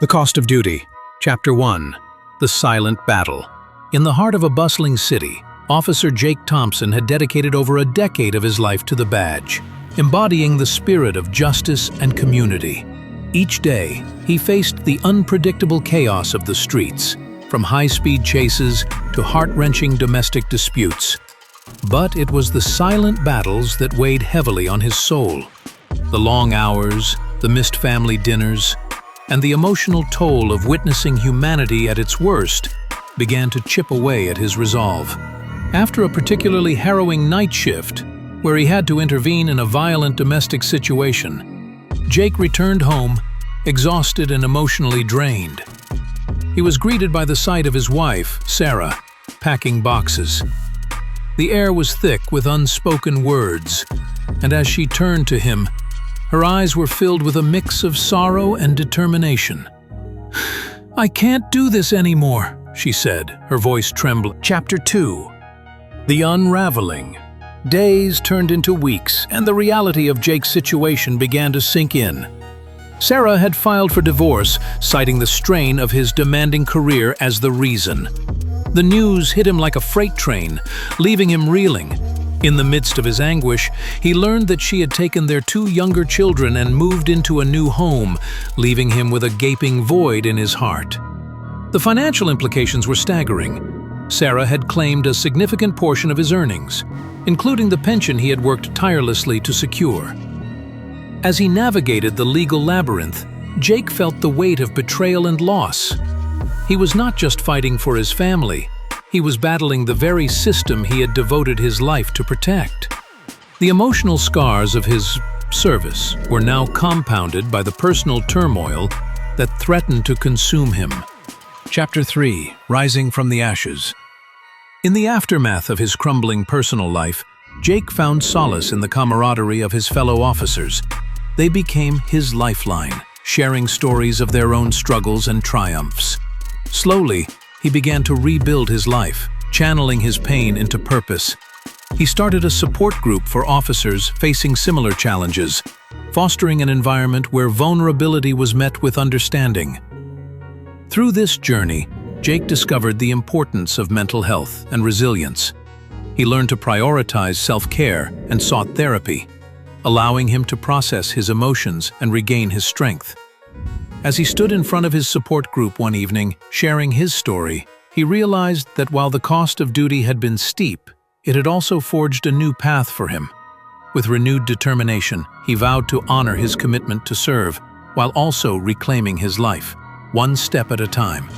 The Cost of Duty. Chapter 1. The Silent Battle. In the heart of a bustling city, Officer Jake Thompson had dedicated over a decade of his life to the badge, embodying the spirit of justice and community. Each day, he faced the unpredictable chaos of the streets, from high-speed chases to heart-wrenching domestic disputes. But it was the silent battles that weighed heavily on his soul. The long hours, the missed family dinners, and the emotional toll of witnessing humanity at its worst began to chip away at his resolve. After a particularly harrowing night shift, where he had to intervene in a violent domestic situation, Jake returned home, exhausted and emotionally drained. He was greeted by the sight of his wife, Sarah, packing boxes. The air was thick with unspoken words, and as she turned to him, her eyes were filled with a mix of sorrow and determination. "I can't do this anymore," she said, her voice trembling. Chapter 2. The Unraveling. Days turned into weeks, and the reality of Jake's situation began to sink in. Sarah had filed for divorce, citing the strain of his demanding career as the reason. The news hit him like a freight train, leaving him reeling. In the midst of his anguish, he learned that she had taken their 2 younger children and moved into a new home, leaving him with a gaping void in his heart. The financial implications were staggering. Sarah had claimed a significant portion of his earnings, including the pension he had worked tirelessly to secure. As he navigated the legal labyrinth, Jake felt the weight of betrayal and loss. He was not just fighting for his family. He was battling the very system he had devoted his life to protect. The emotional scars of his service were now compounded by the personal turmoil that threatened to consume him. Chapter 3. Rising from the Ashes. In the aftermath of his crumbling personal life, Jake found solace in the camaraderie of his fellow officers. They became his lifeline, sharing stories of their own struggles and triumphs. Slowly, he began to rebuild his life, channeling his pain into purpose. He started a support group for officers facing similar challenges, fostering an environment where vulnerability was met with understanding. Through this journey, Jake discovered the importance of mental health and resilience. He learned to prioritize self-care and sought therapy, allowing him to process his emotions and regain his strength. As he stood in front of his support group one evening, sharing his story, he realized that while the cost of duty had been steep, it had also forged a new path for him. With renewed determination, he vowed to honor his commitment to serve, while also reclaiming his life, one step at a time.